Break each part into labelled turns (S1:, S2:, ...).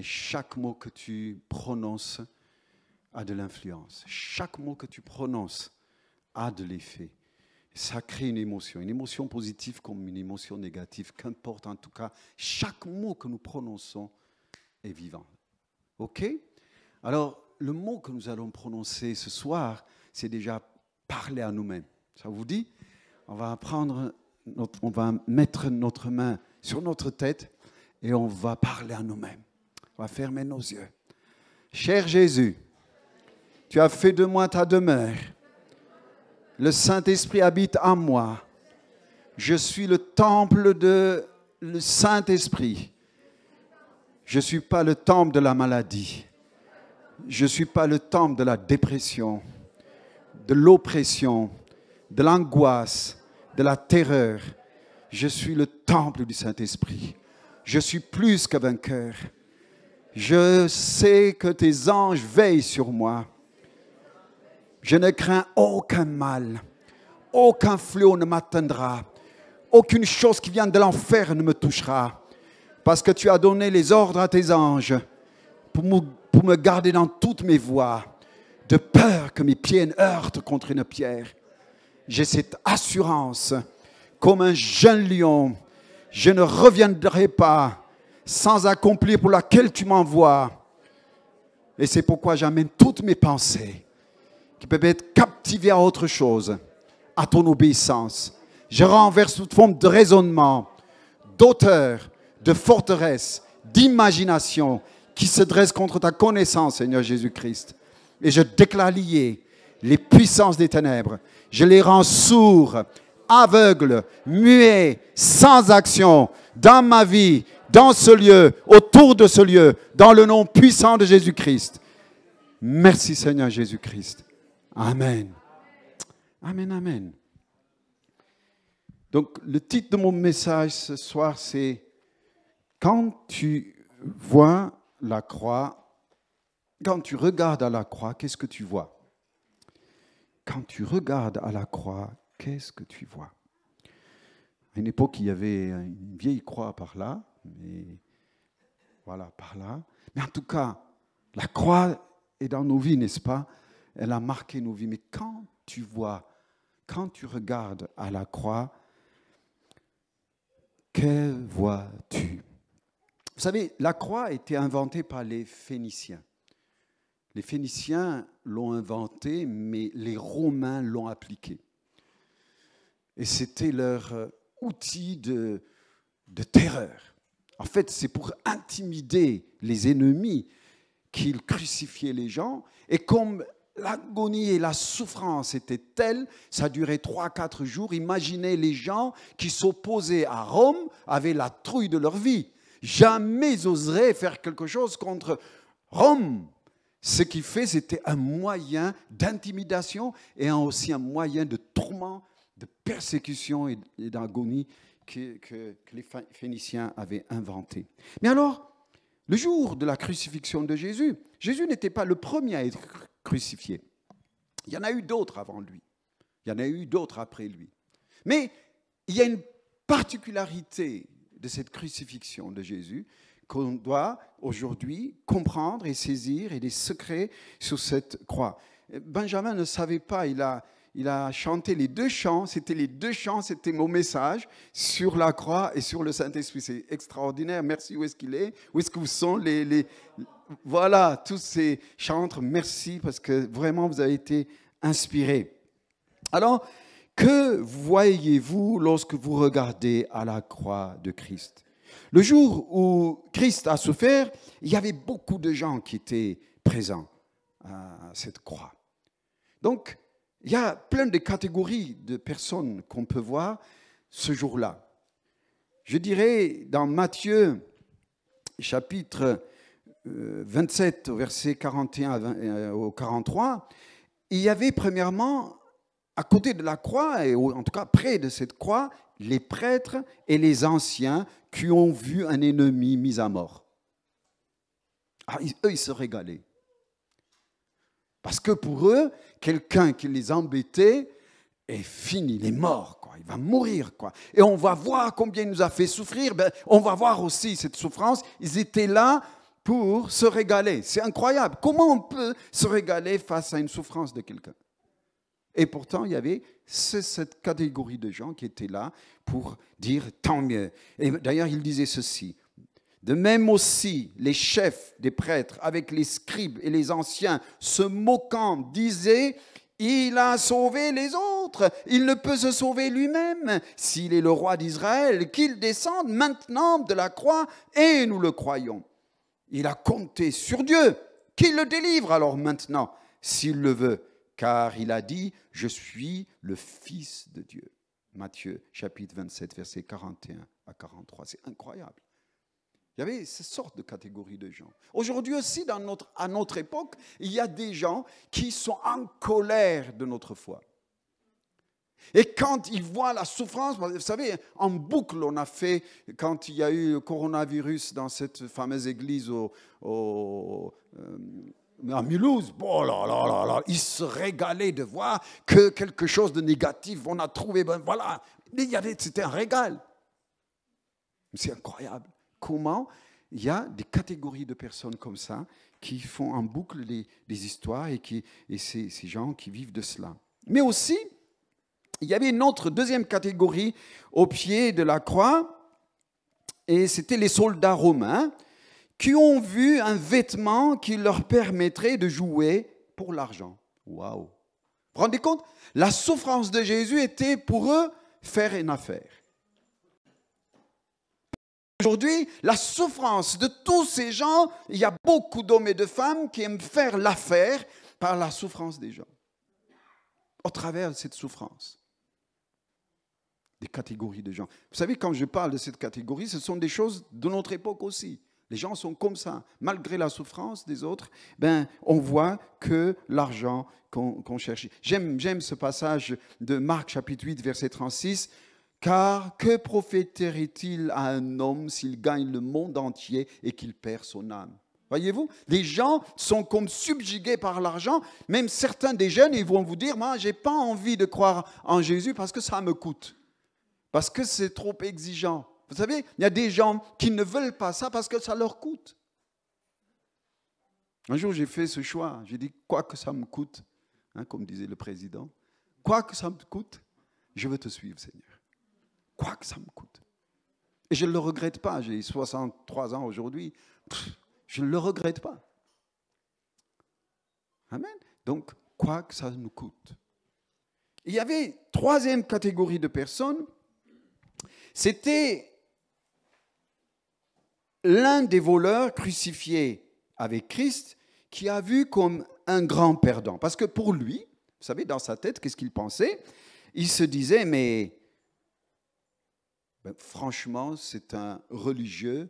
S1: chaque mot que tu prononces a de l'influence. Chaque mot que tu prononces a de l'effet. Ça crée une émotion positive comme une émotion négative, qu'importe en tout cas, chaque mot que nous prononçons est vivant. OK? Alors, le mot que nous allons prononcer ce soir, c'est déjà parler à nous-mêmes. Ça vous dit? On va mettre notre main sur notre tête et on va parler à nous-mêmes. On va fermer nos yeux. Cher Jésus, tu as fait de moi ta demeure. Le Saint-Esprit habite en moi. Je suis le temple de le Saint-Esprit. Je ne suis pas le temple de la maladie. Je ne suis pas le temple de la dépression, de l'oppression, de l'angoisse, de la terreur. Je suis le temple du Saint-Esprit. Je suis plus que vainqueur. Je sais que tes anges veillent sur moi. Je ne crains aucun mal. Aucun fléau ne m'atteindra. Aucune chose qui vient de l'enfer ne me touchera. Parce que tu as donné les ordres à tes anges pour me garder dans toutes mes voies, de peur que mes pieds ne heurtent contre une pierre. J'ai cette assurance, comme un jeune lion, je ne reviendrai pas sans accomplir pour laquelle tu m'envoies. Et c'est pourquoi j'amène toutes mes pensées, qui peuvent être captivées à autre chose, à ton obéissance. Je renverse toute forme de raisonnement, d'auteur, de forteresse, d'imagination qui se dresse contre ta connaissance, Seigneur Jésus-Christ. Et je déclare liées les puissances des ténèbres. Je les rends sourds, aveugles, muets, sans action, dans ma vie, dans ce lieu, autour de ce lieu, dans le nom puissant de Jésus-Christ. Merci Seigneur Jésus-Christ. Amen. Amen, amen. Donc, le titre de mon message ce soir, c'est « Quand tu vois la croix, quand tu regardes à la croix, qu'est-ce que tu vois ?» Quand tu regardes à la croix, qu'est-ce que tu vois? À une époque, il y avait une vieille croix par là, mais voilà, par là. Mais en tout cas, la croix est dans nos vies, n'est-ce pas? Elle a marqué nos vies. Mais quand tu vois, quand tu regardes à la croix, que vois-tu? Vous savez, la croix a été inventée par les Phéniciens. Les Phéniciens l'ont inventée, mais les Romains l'ont appliquée. Et c'était leur outil de terreur. En fait, c'est pour intimider les ennemis qu'ils crucifiaient les gens. Et comme l'agonie et la souffrance étaient telles, ça durait 3-4 jours. Imaginez les gens qui s'opposaient à Rome avaient la trouille de leur vie. Jamais ils oseraient faire quelque chose contre Rome. Ce qu'il fait, c'était un moyen d'intimidation et aussi un moyen de tourment, de persécution et d'agonie que les Phéniciens avaient inventé. Mais alors, le jour de la crucifixion de Jésus, Jésus n'était pas le premier à être crucifié. Il y en a eu d'autres avant lui. Il y en a eu d'autres après lui. Mais il y a une particularité de cette crucifixion de Jésus qu'on doit aujourd'hui comprendre et saisir, et des secrets sur cette croix. Benjamin ne savait pas, il a chanté les deux chants, c'était mon message sur la croix et sur le Saint-Esprit. C'est extraordinaire, merci. Où est-ce qu'il est? Où est-ce que vous sont voilà, tous ces chantres, merci, parce que vraiment vous avez été inspirés. Alors, que voyez-vous lorsque vous regardez à la croix de Christ? Le jour où Christ a souffert, il y avait beaucoup de gens qui étaient présents à cette croix. Donc, il y a plein de catégories de personnes qu'on peut voir ce jour-là. Je dirais dans Matthieu, chapitre 27, au verset 41 au 43, il y avait premièrement, à côté de la croix, et en tout cas près de cette croix, les prêtres et les anciens qui ont vu un ennemi mis à mort. Alors, eux, ils se régalaient. Parce que pour eux, quelqu'un qui les embêtait est fini, il est mort, quoi. Il va mourir, quoi. Et on va voir combien il nous a fait souffrir. On va voir aussi cette souffrance. Ils étaient là pour se régaler. C'est incroyable. Comment on peut se régaler face à une souffrance de quelqu'un? Et pourtant, il y avait cette catégorie de gens qui étaient là pour dire tant mieux. Et d'ailleurs, il disait ceci. De même aussi, les chefs des prêtres, avec les scribes et les anciens, se moquant, disaient, il a sauvé les autres, il ne peut se sauver lui-même. S'il est le roi d'Israël, qu'il descende maintenant de la croix, et nous le croyons. Il a compté sur Dieu, qu'il le délivre alors maintenant, s'il le veut, car il a dit, je suis le Fils de Dieu. Matthieu, chapitre 27, versets 41 à 43. C'est incroyable. Il y avait ces sortes de catégories de gens. Aujourd'hui aussi, à notre époque, il y a des gens qui sont en colère de notre foi. Et quand ils voient la souffrance, vous savez, en boucle, on a fait, quand il y a eu le coronavirus dans cette fameuse église à Mulhouse, oh là là là là, ils se régalaient de voir que quelque chose de négatif, on a trouvé, ben voilà, c'était un régal. C'est incroyable. Comment il y a des catégories de personnes comme ça qui font en boucle des histoires et ces gens qui vivent de cela. Mais aussi, il y avait une autre deuxième catégorie au pied de la croix, et c'était les soldats romains qui ont vu un vêtement qui leur permettrait de jouer pour l'argent. Waouh! Vous vous rendez compte? La souffrance de Jésus était pour eux faire une affaire. Aujourd'hui, la souffrance de tous ces gens, il y a beaucoup d'hommes et de femmes qui aiment faire l'affaire par la souffrance des gens. Au travers de cette souffrance. Des catégories de gens. Vous savez, quand je parle de cette catégorie, ce sont des choses de notre époque aussi. Les gens sont comme ça. Malgré la souffrance des autres, on voit que l'argent qu'on cherche. J'aime ce passage de Marc chapitre 8, verset 36. Car que profiterait-il à un homme s'il gagne le monde entier et qu'il perd son âme? Voyez-vous, les gens sont comme subjugués par l'argent. Même certains des jeunes, ils vont vous dire, moi, je n'ai pas envie de croire en Jésus parce que ça me coûte. Parce que c'est trop exigeant. Vous savez, il y a des gens qui ne veulent pas ça parce que ça leur coûte. Un jour, j'ai fait ce choix. J'ai dit, quoi que ça me coûte, comme disait le président, quoi que ça me coûte, je veux te suivre, Seigneur. Quoi que ça me coûte. Et je ne le regrette pas. J'ai 63 ans aujourd'hui. Je ne le regrette pas. Amen. Donc, quoi que ça nous coûte. Il y avait une troisième catégorie de personnes. C'était l'un des voleurs crucifiés avec Christ qui a vu comme un grand perdant. Parce que pour lui, vous savez, dans sa tête, qu'est-ce qu'il pensait? Il se disait, mais franchement, c'est un religieux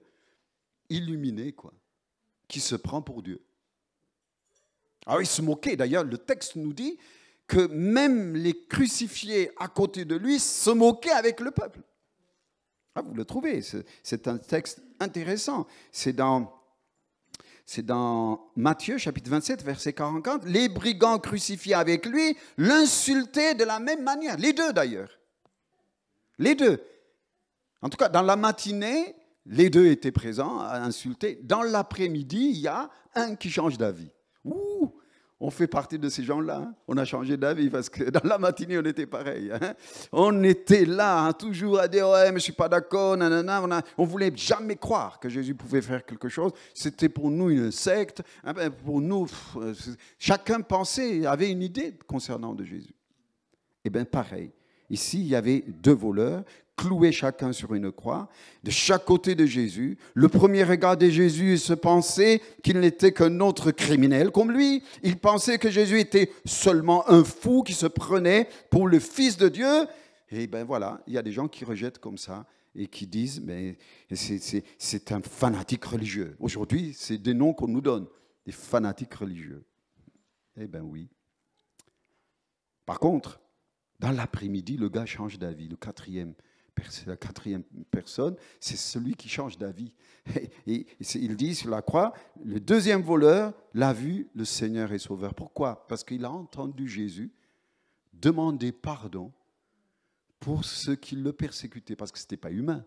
S1: illuminé, quoi, qui se prend pour Dieu. Alors, il se moquait. D'ailleurs, le texte nous dit que même les crucifiés à côté de lui se moquaient avec le peuple. Ah, vous le trouvez, c'est un texte intéressant. C'est dans Matthieu, chapitre 27, verset 44. Les brigands crucifiés avec lui l'insultaient de la même manière. Les deux, d'ailleurs. Les deux. En tout cas, dans la matinée, les deux étaient présents à insulter. Dans l'après-midi, il y a un qui change d'avis. Ouh, on fait partie de ces gens-là. Hein. On a changé d'avis parce que dans la matinée, on était pareil. Hein. On était là, toujours à dire « Ouais, mais je ne suis pas d'accord. » On ne voulait jamais croire que Jésus pouvait faire quelque chose. C'était pour nous une secte. Pour nous, chacun pensait, avait une idée concernant de Jésus. Eh bien, pareil. Ici, il y avait deux voleurs, cloués chacun sur une croix, de chaque côté de Jésus. Le premier regardait Jésus et se pensait qu'il n'était qu'un autre criminel comme lui. Il pensait que Jésus était seulement un fou qui se prenait pour le Fils de Dieu. Et bien voilà, il y a des gens qui rejettent comme ça et qui disent, mais c'est un fanatique religieux. Aujourd'hui, c'est des noms qu'on nous donne, des fanatiques religieux. Eh bien oui. Par contre, dans l'après-midi, le gars change d'avis. La quatrième personne, c'est celui qui change d'avis. Et il dit sur la croix, le deuxième voleur l'a vu, le Seigneur et Sauveur. Pourquoi? Parce qu'il a entendu Jésus demander pardon pour ceux qui le persécutaient, parce que ce n'était pas humain.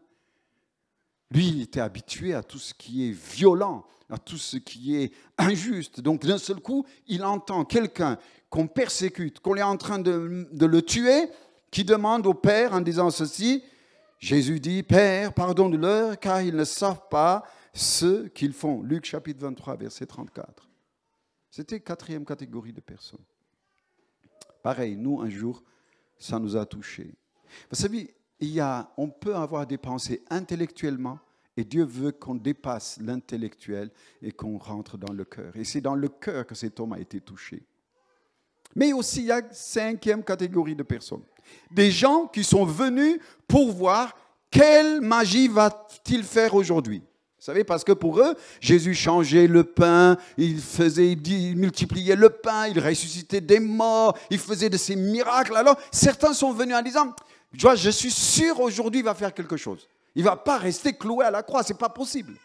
S1: Lui, il était habitué à tout ce qui est violent, à tout ce qui est injuste. Donc, d'un seul coup, il entend quelqu'un qu'on persécute, qu'on est en train de le tuer, qui demande au Père en disant ceci. Jésus dit, Père, pardonne-leur, car ils ne savent pas ce qu'ils font. Luc chapitre 23, verset 34. C'était la quatrième catégorie de personnes. Pareil, nous, un jour, ça nous a touchés. Vous savez, on peut avoir des pensées intellectuellement, et Dieu veut qu'on dépasse l'intellectuel et qu'on rentre dans le cœur. Et c'est dans le cœur que cet homme a été touché. Mais aussi, il y a une cinquième catégorie de personnes. Des gens qui sont venus pour voir quelle magie va-t-il faire aujourd'hui. Vous savez, parce que pour eux, Jésus changeait le pain, il multipliait le pain, il ressuscitait des morts, il faisait de ces miracles. Alors, certains sont venus en disant, je suis sûr aujourd'hui il va faire quelque chose. Il ne va pas rester cloué à la croix, ce n'est pas possible.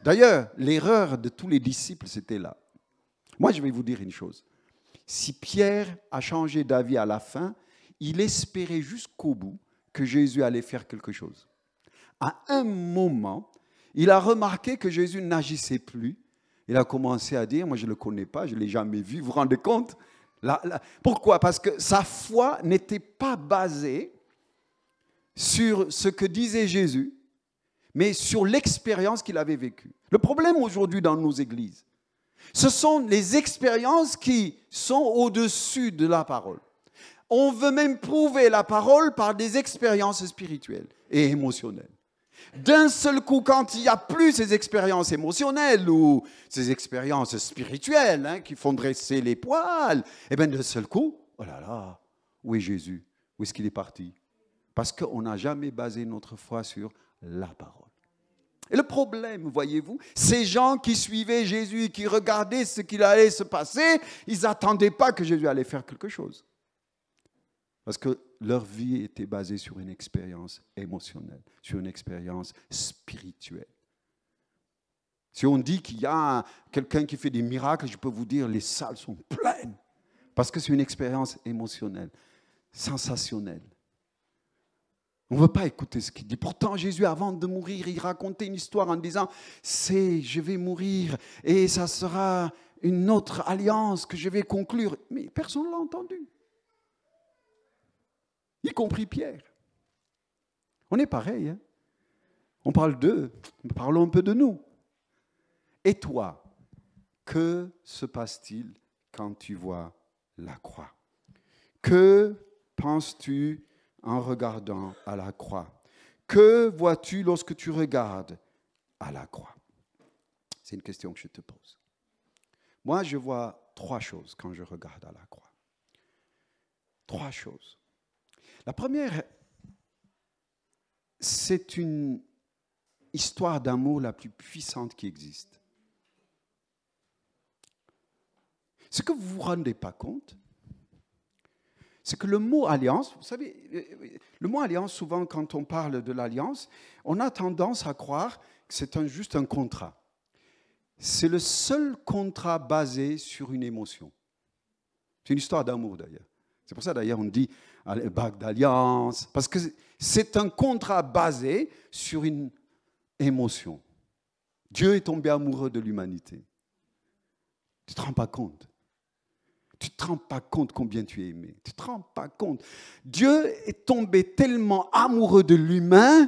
S1: D'ailleurs, l'erreur de tous les disciples, c'était là. Moi, je vais vous dire une chose. Si Pierre a changé d'avis à la fin, il espérait jusqu'au bout que Jésus allait faire quelque chose. À un moment, il a remarqué que Jésus n'agissait plus. Il a commencé à dire, moi je ne le connais pas, je ne l'ai jamais vu, vous vous rendez compte? Pourquoi? Parce que sa foi n'était pas basée sur ce que disait Jésus, mais sur l'expérience qu'il avait vécue. Le problème aujourd'hui dans nos églises, ce sont les expériences qui sont au-dessus de la parole. On veut même prouver la parole par des expériences spirituelles et émotionnelles. D'un seul coup, quand il n'y a plus ces expériences émotionnelles ou ces expériences spirituelles qui font dresser les poils, et bien d'un seul coup, oh là là, où est Jésus? Où est-ce qu'il est parti? Parce qu'on n'a jamais basé notre foi sur la parole. Et le problème, voyez-vous, ces gens qui suivaient Jésus, qui regardaient ce qu'il allait se passer, ils n'attendaient pas que Jésus allait faire quelque chose. Parce que leur vie était basée sur une expérience émotionnelle, sur une expérience spirituelle. Si on dit qu'il y a quelqu'un qui fait des miracles, je peux vous dire, les salles sont pleines. Parce que c'est une expérience émotionnelle, sensationnelle. On ne veut pas écouter ce qu'il dit. Pourtant, Jésus, avant de mourir, il racontait une histoire en disant « je vais mourir et ça sera une autre alliance que je vais conclure. » Mais personne ne l'a entendu. Y compris Pierre. On est pareil. Hein? On parle d'eux, parlons un peu de nous. Et toi, que se passe-t-il quand tu vois la croix? Que penses-tu en regardant à la croix? Que vois-tu lorsque tu regardes à la croix? C'est une question que je te pose. Moi, je vois 3 choses quand je regarde à la croix. 3 choses. La première, c'est une histoire d'amour la plus puissante qui existe. Ce que vous ne vous rendez pas compte, c'est que le mot alliance, vous savez, le mot alliance, souvent quand on parle de l'alliance, on a tendance à croire que c'est juste un contrat. C'est le seul contrat basé sur une émotion. C'est une histoire d'amour d'ailleurs. C'est pour ça d'ailleurs on dit bague d'alliance, parce que c'est un contrat basé sur une émotion. Dieu est tombé amoureux de l'humanité. Tu ne te rends pas compte. Tu ne te rends pas compte combien tu es aimé. Tu ne te rends pas compte. Dieu est tombé tellement amoureux de l'humain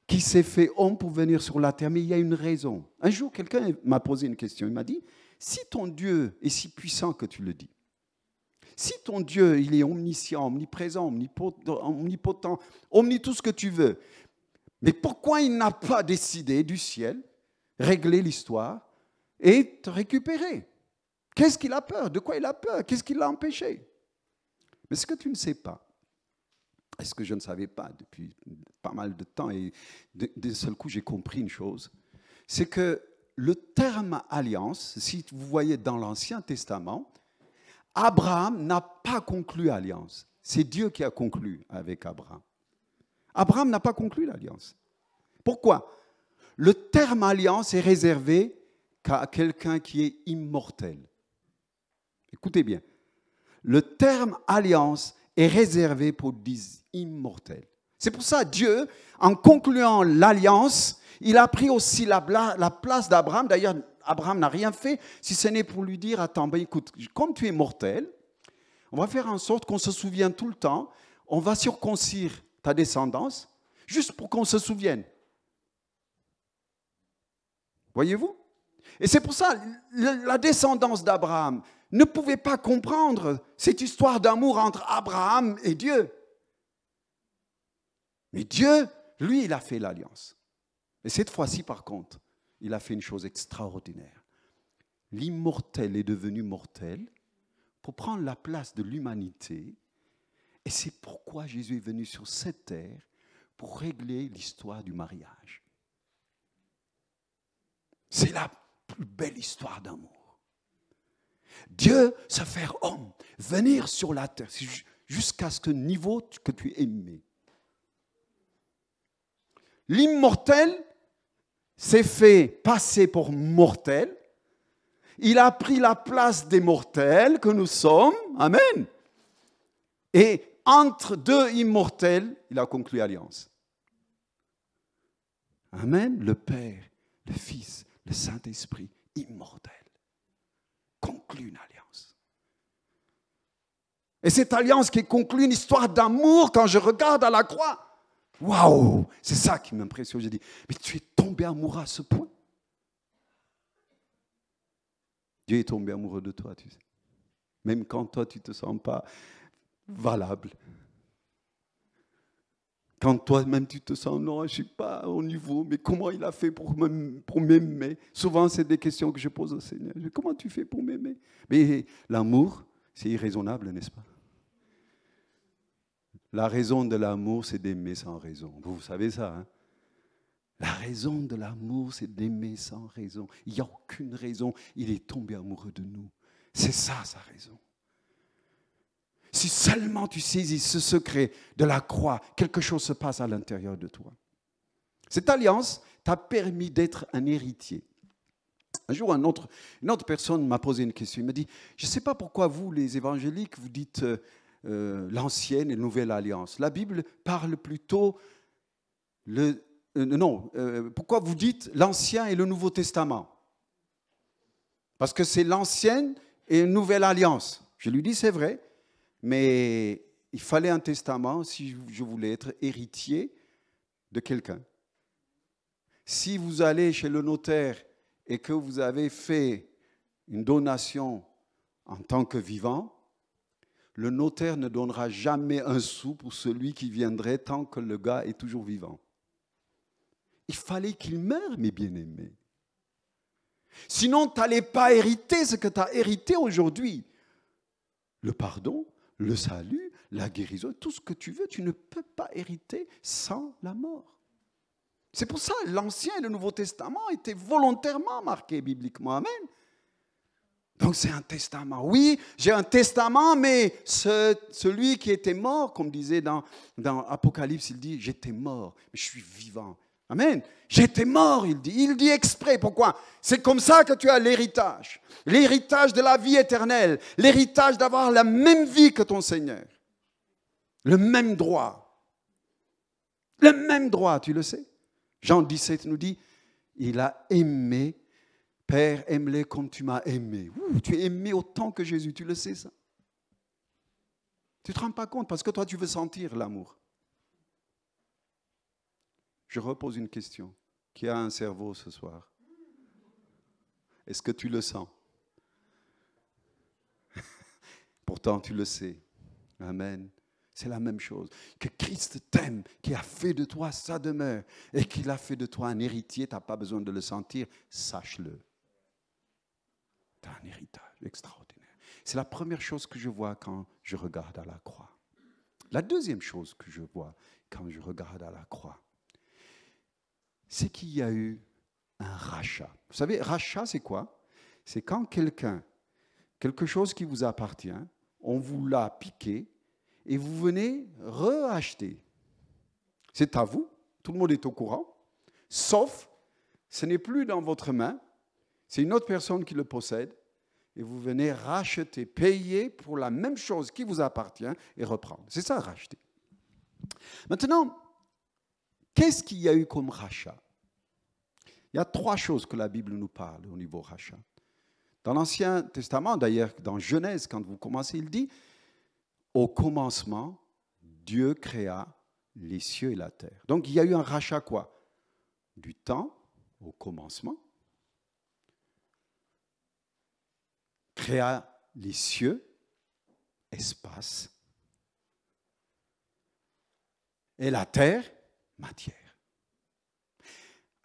S1: qu'il s'est fait homme pour venir sur la terre. Mais il y a une raison. Un jour, quelqu'un m'a posé une question. Il m'a dit, si ton Dieu est si puissant que tu le dis, si ton Dieu, il est omniscient, omniprésent, omnipotent, tout ce que tu veux, mais pourquoi il n'a pas décidé du ciel, régler l'histoire et te récupérer? Qu'est-ce qu'il a peur? De quoi il a peur? Qu'est-ce qui l'a empêché? Mais ce que tu ne sais pas, et ce que je ne savais pas depuis pas mal de temps, et d'un seul coup j'ai compris une chose, c'est que le terme alliance, si vous voyez dans l'Ancien Testament, Abraham n'a pas conclu alliance. C'est Dieu qui a conclu avec Abraham. Abraham n'a pas conclu l'alliance. Pourquoi? Le terme alliance est réservé qu'à quelqu'un qui est immortel. Écoutez bien. Le terme alliance est réservé pour des immortels. C'est pour ça Dieu, en concluant l'alliance, il a pris aussi la place d'Abraham. D'ailleurs, Abraham n'a rien fait, si ce n'est pour lui dire, attends, ben écoute, comme tu es mortel, on va faire en sorte qu'on se souvienne tout le temps, on va circoncire ta descendance, juste pour qu'on se souvienne. Voyez-vous? Et c'est pour ça, la descendance d'Abraham ne pouvait pas comprendre cette histoire d'amour entre Abraham et Dieu. Mais Dieu, lui, il a fait l'alliance. Et cette fois-ci, par contre, il a fait une chose extraordinaire. L'immortel est devenu mortel pour prendre la place de l'humanité. Et c'est pourquoi Jésus est venu sur cette terre pour régler l'histoire du mariage. C'est la plus belle histoire d'amour. Dieu se faire homme, venir sur la terre, jusqu'à ce niveau que tu es aimé. L'immortel s'est fait passer pour mortel. Il a pris la place des mortels que nous sommes. Amen. Et entre deux immortels, il a conclu alliance. Amen. Le Père, le Fils, le Saint-Esprit, immortel, conclut une alliance. Et cette alliance qui conclut une histoire d'amour, quand je regarde à la croix, waouh, c'est ça qui m'impressionne. J'ai dit, mais tu es tombé amoureux à ce point. Dieu est tombé amoureux de toi, tu sais. Même quand toi, tu ne te sens pas valable. Quand toi-même, tu te sens, non, je ne suis pas au niveau, mais comment il a fait pour m'aimer? Souvent, c'est des questions que je pose au Seigneur. Comment tu fais pour m'aimer? Mais l'amour, c'est irraisonnable, n'est-ce pas? La raison de l'amour, c'est d'aimer sans raison. Vous savez ça, hein? La raison de l'amour, c'est d'aimer sans raison. Il n'y a aucune raison. Il est tombé amoureux de nous. C'est ça, sa raison. Si seulement tu saisis ce secret de la croix, quelque chose se passe à l'intérieur de toi. Cette alliance t'a permis d'être un héritier. Un jour, une autre personne m'a posé une question. Il m'a dit, je ne sais pas pourquoi vous, les évangéliques, vous dites l'ancienne et nouvelle alliance. La Bible parle plutôt... pourquoi vous dites l'Ancien et le Nouveau Testament? Parce que c'est l'ancienne et une nouvelle alliance. Je lui dis, c'est vrai, mais il fallait un testament si je voulais être héritier de quelqu'un. Si vous allez chez le notaire et que vous avez fait une donation en tant que vivant, le notaire ne donnera jamais un sou pour celui qui viendrait tant que le gars est toujours vivant. Il fallait qu'il meure, mes bien-aimés. Sinon, tu n'allais pas hériter ce que tu as hérité aujourd'hui. Le pardon, le salut, la guérison, tout ce que tu veux, tu ne peux pas hériter sans la mort. C'est pour ça que l'Ancien et le Nouveau Testament étaient volontairement marqués bibliquement. Amen. Donc c'est un testament. Oui, j'ai un testament, mais celui qui était mort, comme disait dans Apocalypse, il dit, j'étais mort, mais je suis vivant. Amen. J'étais mort, il dit. Il dit exprès. Pourquoi? C'est comme ça que tu as l'héritage. L'héritage de la vie éternelle. L'héritage d'avoir la même vie que ton Seigneur. Le même droit. Le même droit, tu le sais. Jean 17 nous dit, il a aimé. Père, aime-les comme tu m'as aimé. Ouh, tu es aimé autant que Jésus, tu le sais ça. Tu ne te rends pas compte parce que toi, tu veux sentir l'amour. Je repose une question. Qui a un cerveau ce soir? Est-ce que tu le sens? Pourtant, tu le sais. Amen. C'est la même chose. Que Christ t'aime, qui a fait de toi sa demeure et qu'il a fait de toi un héritier, tu n'as pas besoin de le sentir, sache-le. Tu as un héritage extraordinaire. C'est la première chose que je vois quand je regarde à la croix. La deuxième chose que je vois quand je regarde à la croix, c'est qu'il y a eu un rachat. Vous savez, rachat, c'est quoi? C'est quand quelque chose qui vous appartient, on vous l'a piqué et vous venez racheter. C'est à vous, tout le monde est au courant, sauf, ce n'est plus dans votre main, c'est une autre personne qui le possède et vous venez racheter, payer pour la même chose qui vous appartient et reprendre. C'est ça, racheter. Maintenant, Qu'est-ce qu'il y a eu comme rachat? Il y a 3 choses que la Bible nous parle au niveau rachat. Dans l'Ancien Testament, d'ailleurs, dans Genèse, quand vous commencez, il dit « Au commencement, Dieu créa les cieux et la terre. » Donc, il y a eu un rachat quoi? Du temps, au commencement, créa les cieux, espace, et la terre, matière.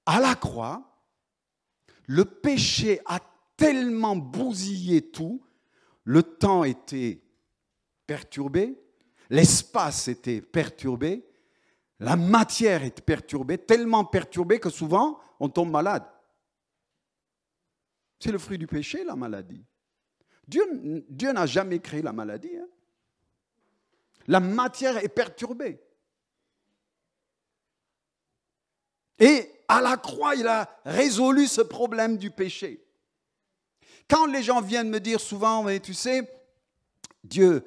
S1: À la croix, le péché a tellement bousillé tout, le temps était perturbé, l'espace était perturbé, la matière est perturbée, tellement perturbée que souvent on tombe malade. C'est le fruit du péché, la maladie. Dieu n'a jamais créé la maladie. Hein. La matière est perturbée. Et à la croix, il a résolu ce problème du péché. Quand les gens viennent me dire souvent, mais tu sais, Dieu,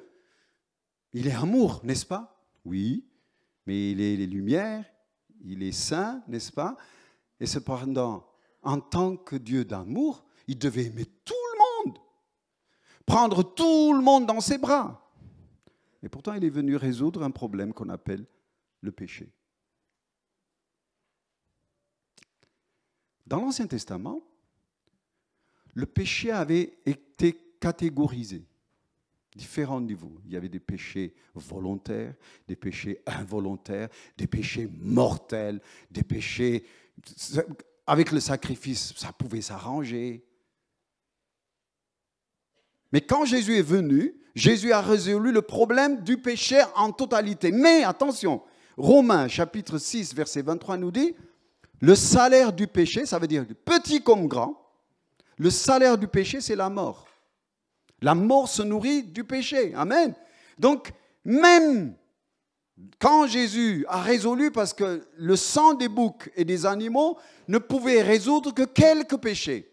S1: il est amour, n'est-ce pas? Oui, mais il est lumière, il est saint, n'est-ce pas? Et cependant, en tant que Dieu d'amour, il devait aimer tout le monde, prendre tout le monde dans ses bras. Et pourtant, il est venu résoudre un problème qu'on appelle le péché. Dans l'Ancien Testament, le péché avait été catégorisé. Différents niveaux. Il y avait des péchés volontaires, des péchés involontaires, des péchés mortels, des péchés... Avec le sacrifice, ça pouvait s'arranger. Mais quand Jésus est venu, Jésus a résolu le problème du péché en totalité. Mais attention, Romains chapitre 6, verset 23 nous dit, le salaire du péché, ça veut dire petit comme grand, le salaire du péché, c'est la mort. La mort se nourrit du péché. Amen. Donc, même quand Jésus a résolu, parce que le sang des boucs et des animaux ne pouvait résoudre que quelques péchés.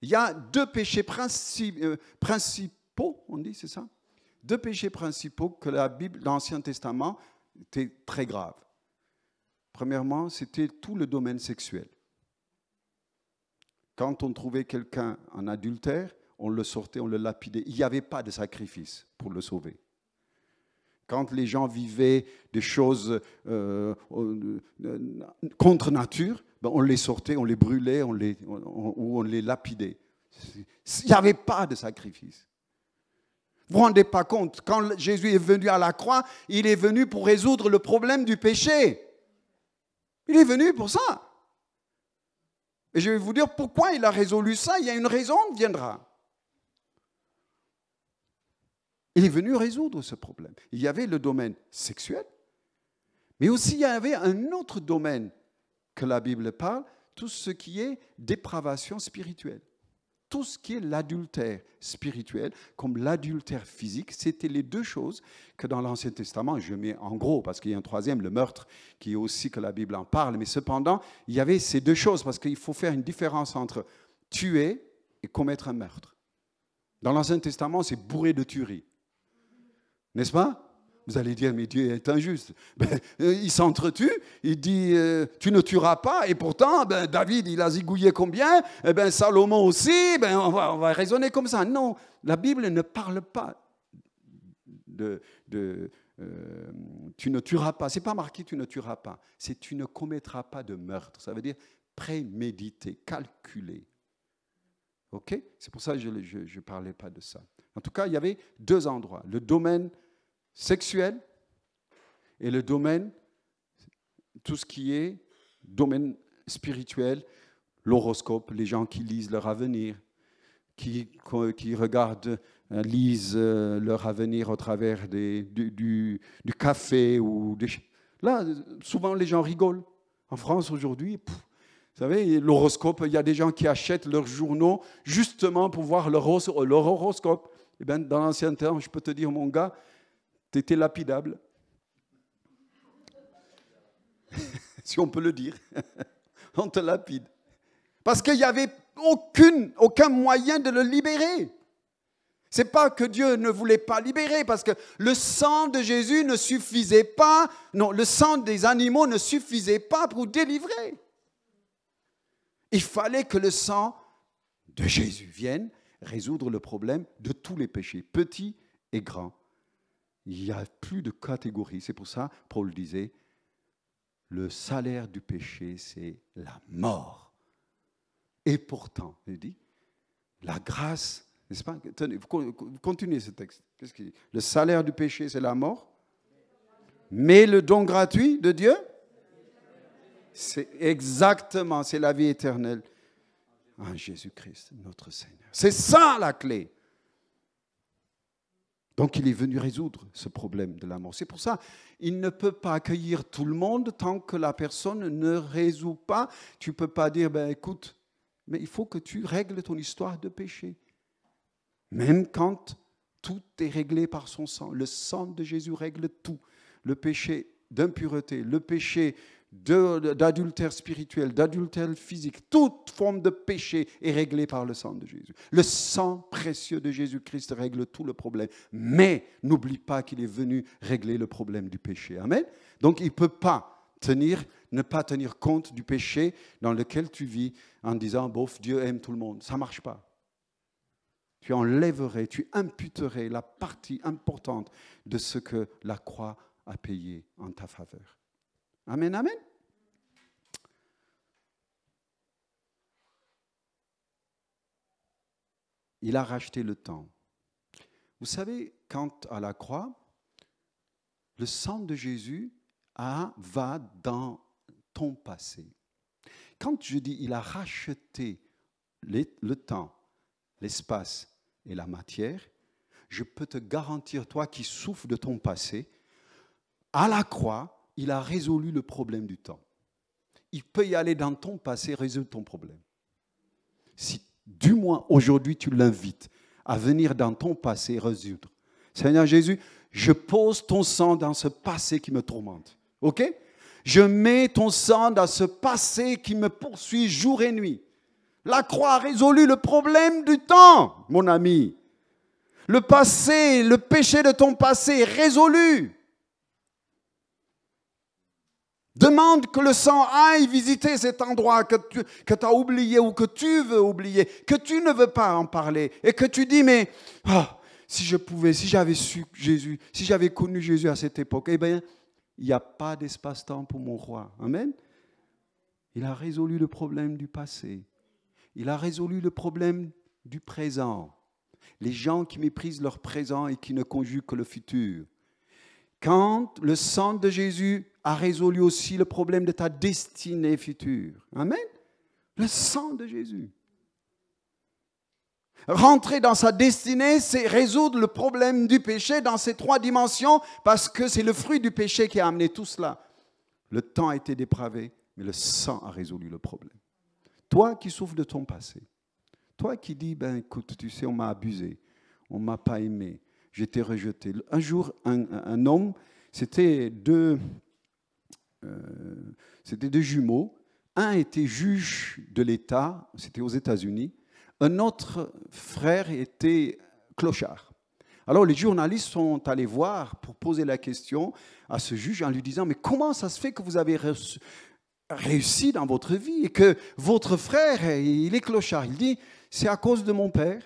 S1: Il y a 2 péchés principaux, on dit, c'est ça? 2 péchés principaux que la Bible, l'Ancien Testament, était très grave. Premièrement, c'était tout le domaine sexuel. Quand on trouvait quelqu'un en adultère, on le sortait, on le lapidait. Il n'y avait pas de sacrifice pour le sauver. Quand les gens vivaient des choses contre nature, ben on les sortait, on les brûlait, on les lapidait. Il n'y avait pas de sacrifice. Vous ne vous rendez pas compte, quand Jésus est venu à la croix, il est venu pour résoudre le problème du péché. Il est venu pour ça. Et je vais vous dire pourquoi il a résolu ça. Il y a une raison qui viendra. Il est venu résoudre ce problème. Il y avait le domaine sexuel, mais aussi il y avait un autre domaine que la Bible parle, tout ce qui est dépravation spirituelle. Tout ce qui est l'adultère spirituel, comme l'adultère physique, c'était les 2 choses que dans l'Ancien Testament, je mets en gros, parce qu'il y a un troisième, le meurtre, qui est aussi que la Bible en parle, mais cependant, il y avait ces 2 choses, parce qu'il faut faire une différence entre tuer et commettre un meurtre. Dans l'Ancien Testament, c'est bourré de tueries. N'est-ce pas? Vous allez dire, mais Dieu est injuste. Ben, il s'entretue, il dit, tu ne tueras pas, et pourtant, ben, David, il a zigouillé combien? Eh ben, Salomon aussi, ben, on va raisonner comme ça. Non, la Bible ne parle pas tu ne tueras pas. Ce n'est pas marqué tu ne tueras pas, c'est tu ne commettras pas de meurtre. Ça veut dire préméditer, calculer. Ok? C'est pour ça que je ne parlais pas de ça. En tout cas, il y avait 2 endroits. Le domaine sexuel et le domaine, tout ce qui est domaine spirituel, l'horoscope, les gens qui lisent leur avenir, qui regardent, lisent leur avenir au travers du café. Là, souvent, les gens rigolent. En France, aujourd'hui, vous savez, l'horoscope, il y a des gens qui achètent leurs journaux justement pour voir leur horoscope. Eh bien, dans l'ancien temps, je peux te dire, mon gars, tu étais lapidable. Si on peut le dire. On te lapide. Parce qu'il n'y avait aucun moyen de le libérer. Ce n'est pas que Dieu ne voulait pas libérer, parce que le sang de Jésus ne suffisait pas, non, le sang des animaux ne suffisait pas pour délivrer. Il fallait que le sang de Jésus vienne résoudre le problème de tous les péchés, petits et grands. Il n'y a plus de catégories. C'est pour ça, Paul disait, le salaire du péché, c'est la mort. Et pourtant, il dit, la grâce, n'est-ce pas? Tenez, continuez ce texte. Qu'est-ce qu'il dit? Le salaire du péché, c'est la mort. Mais le don gratuit de Dieu, c'est exactement, c'est la vie éternelle en Jésus-Christ, notre Seigneur. C'est ça la clé. Donc il est venu résoudre ce problème de la mort. C'est pour ça qu'il ne peut pas accueillir tout le monde tant que la personne ne résout pas. Tu ne peux pas dire, ben écoute, mais il faut que tu règles ton histoire de péché. Même quand tout est réglé par son sang. Le sang de Jésus règle tout. Le péché d'impureté, le péché d'adultère spirituel, d'adultère physique, toute forme de péché est réglée par le sang de Jésus. Le sang précieux de Jésus-Christ règle tout le problème. Mais n'oublie pas qu'il est venu régler le problème du péché. Amen. Donc il ne peut pas ne pas tenir compte du péché dans lequel tu vis en disant, bof, Dieu aime tout le monde. Ça ne marche pas. Tu enlèverais, tu imputerais la partie importante de ce que la croix a payé en ta faveur. Amen, amen. Il a racheté le temps. Vous savez, quand à la croix, le sang de Jésus va dans ton passé. Quand je dis il a racheté le temps, l'espace et la matière, je peux te garantir, toi qui souffres de ton passé, à la croix, il a résolu le problème du temps. Il peut y aller dans ton passé, résoudre ton problème. Si du moins aujourd'hui tu l'invites à venir dans ton passé résoudre. Seigneur Jésus, je pose ton sang dans ce passé qui me tourmente. Ok? Je mets ton sang dans ce passé qui me poursuit jour et nuit. La croix a résolu le problème du temps, mon ami. Le passé, le péché de ton passé est résolu. Demande que le sang aille visiter cet endroit que tu as oublié ou que tu veux oublier, que tu ne veux pas en parler et que tu dis, mais si je pouvais, si j'avais su Jésus, si j'avais connu Jésus à cette époque, eh bien, il n'y a pas d'espace-temps pour mon roi. Amen. Il a résolu le problème du passé. Il a résolu le problème du présent. Les gens qui méprisent leur présent et qui ne conjuguent que le futur. Quand le sang de Jésus a résolu aussi le problème de ta destinée future. Amen. Le sang de Jésus. Rentrer dans sa destinée, c'est résoudre le problème du péché dans ces trois dimensions, parce que c'est le fruit du péché qui a amené tout cela. Le temps a été dépravé, mais le sang a résolu le problème. Toi qui souffres de ton passé, toi qui dis, ben écoute, tu sais, on m'a abusé, on ne m'a pas aimé, j'étais rejeté. Un jour, un homme, c'était deux jumeaux. Un était juge de l'État, c'était aux États-Unis. Un autre frère était clochard. Alors les journalistes sont allés voir pour poser la question à ce juge en lui disant, mais comment ça se fait que vous avez réussi dans votre vie et que votre frère, il est clochard? Il dit, c'est à cause de mon père.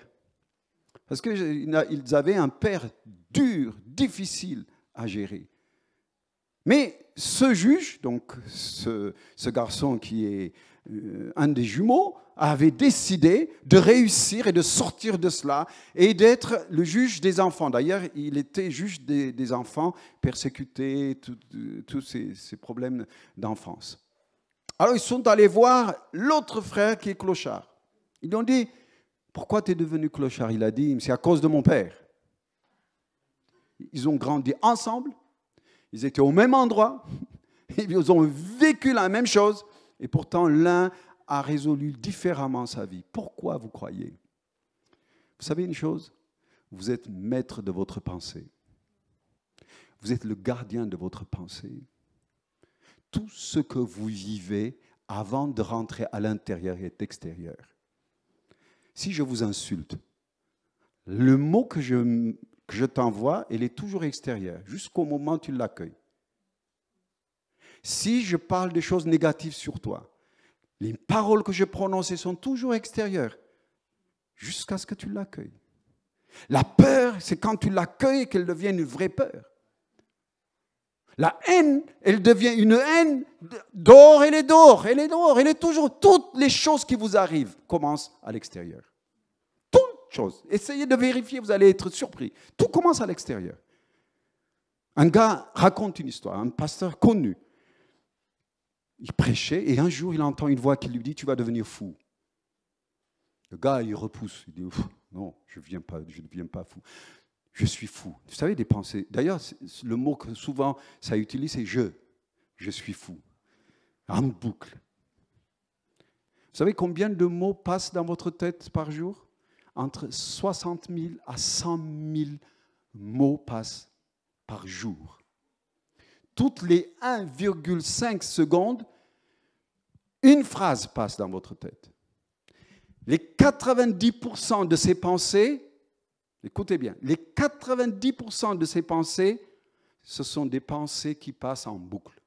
S1: Parce qu'ils avaient un père dur, difficile à gérer. Mais ce juge, donc ce garçon qui est un des jumeaux, avait décidé de réussir et de sortir de cela et d'être le juge des enfants. D'ailleurs, il était juge des enfants persécutés, tous ces problèmes d'enfance. Alors, ils sont allés voir l'autre frère qui est clochard. Ils lui ont dit, pourquoi tu es devenu clochard? Il a dit, c'est à cause de mon père. Ils ont grandi ensemble, ils étaient au même endroit, ils ont vécu la même chose, et pourtant l'un a résolu différemment sa vie. Pourquoi vous croyez? Vous savez une chose? Vous êtes maître de votre pensée. Vous êtes le gardien de votre pensée. Tout ce que vous vivez avant de rentrer à l'intérieur est extérieur. Si je vous insulte, Le mot que je t'envoie, il est toujours extérieur, jusqu'au moment où tu l'accueilles. Si je parle des choses négatives sur toi, les paroles que je prononce sont toujours extérieures, jusqu'à ce que tu l'accueilles. La peur, c'est quand tu l'accueilles qu'elle devient une vraie peur. La haine, elle devient une haine dehors, elle est dehors, elle est dehors, elle est toujours. Toutes les choses qui vous arrivent commencent à l'extérieur. Toutes choses. Essayez de vérifier, vous allez être surpris. Tout commence à l'extérieur. Un gars raconte une histoire, un pasteur connu. Il prêchait et un jour, il entend une voix qui lui dit « Tu vas devenir fou ». Le gars, il repousse. Il dit « Non, je ne deviens pas fou. Je suis fou. » Vous savez, des pensées. D'ailleurs, le mot que souvent ça utilise, c'est « je suis fou ». En boucle. Vous savez combien de mots passent dans votre tête par jour? Entre 60 000 à 100 000 mots passent par jour. Toutes les 1,5 secondes, une phrase passe dans votre tête. Les 90% de ces pensées, écoutez bien, les 90% de ces pensées, ce sont des pensées qui passent en boucle.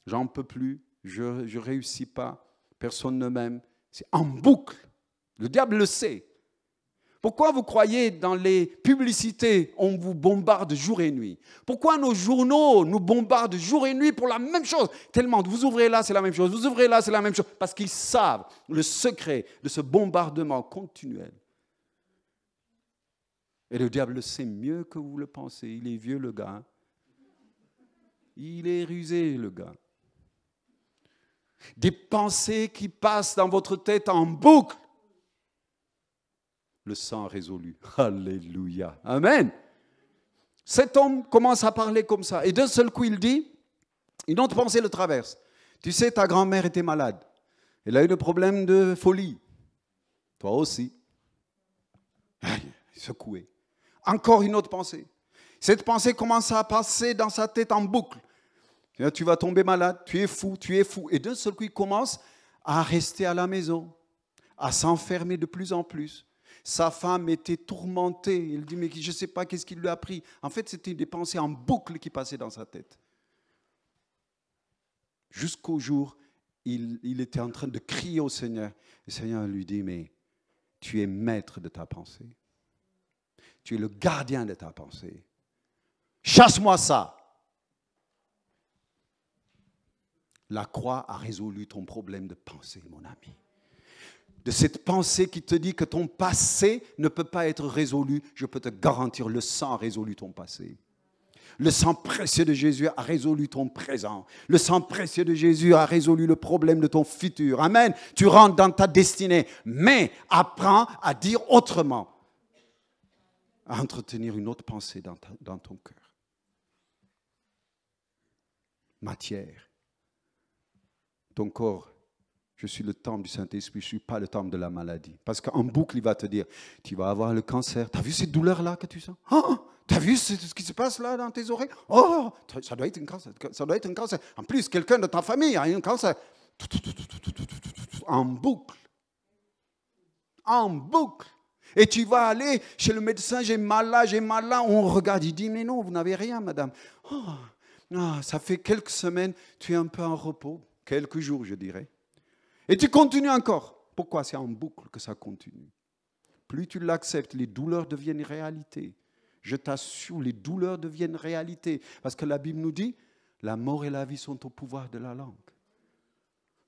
S1: J'en peux plus, je ne réussis pas, personne ne m'aime. C'est en boucle. Le diable le sait. Pourquoi vous croyez dans les publicités, on vous bombarde jour et nuit? Pourquoi nos journaux nous bombardent jour et nuit pour la même chose? Tellement, vous ouvrez là, c'est la même chose, vous ouvrez là, c'est la même chose. Parce qu'ils savent le secret de ce bombardement continuel. Et le diable le sait mieux que vous le pensez. Il est vieux, le gars. Il est rusé, le gars. Des pensées qui passent dans votre tête en boucle. Le sang résolu. Alléluia. Amen. Cet homme commence à parler comme ça. Et d'un seul coup, il dit, une autre pensée le traverse. Tu sais, ta grand-mère était malade. Elle a eu des problèmes de folie. Toi aussi. Secoué. Encore une autre pensée. Cette pensée commence à passer dans sa tête en boucle. Tu vas tomber malade, tu es fou, tu es fou. Et d'un seul coup, il commence à rester à la maison, à s'enfermer de plus en plus. Sa femme était tourmentée. Il dit, mais je ne sais pas qu'est-ce qui lui a pris. En fait, c'était des pensées en boucle qui passaient dans sa tête. Jusqu'au jour, il était en train de crier au Seigneur. Le Seigneur lui dit, mais tu es maître de ta pensée. Tu es le gardien de ta pensée. Chasse-moi ça. La croix a résolu ton problème de pensée, mon ami. De cette pensée qui te dit que ton passé ne peut pas être résolu, je peux te garantir, le sang a résolu ton passé. Le sang précieux de Jésus a résolu ton présent. Le sang précieux de Jésus a résolu le problème de ton futur. Amen. Tu rentres dans ta destinée, mais apprends à dire autrement, à entretenir une autre pensée dans ton cœur. Matière. Ton corps. Je suis le temple du Saint-Esprit, je ne suis pas le temple de la maladie. Parce qu'en boucle, il va te dire, tu vas avoir le cancer. Tu as vu cette douleur-là que tu sens? Oh, tu as vu ce qui se passe là dans tes oreilles? Oh, ça doit être un cancer. Ça doit être un cancer. En plus, quelqu'un de ta famille a un cancer. En boucle. En boucle. Et tu vas aller chez le médecin, j'ai mal là. On regarde, il dit, mais non, vous n'avez rien, madame. Ça fait quelques semaines, tu es un peu en repos. Quelques jours, je dirais. Et tu continues encore. Pourquoi? C'est en boucle que ça continue. Plus tu l'acceptes, les douleurs deviennent réalité. Je t'assure, les douleurs deviennent réalité. Parce que la Bible nous dit, la mort et la vie sont au pouvoir de la langue.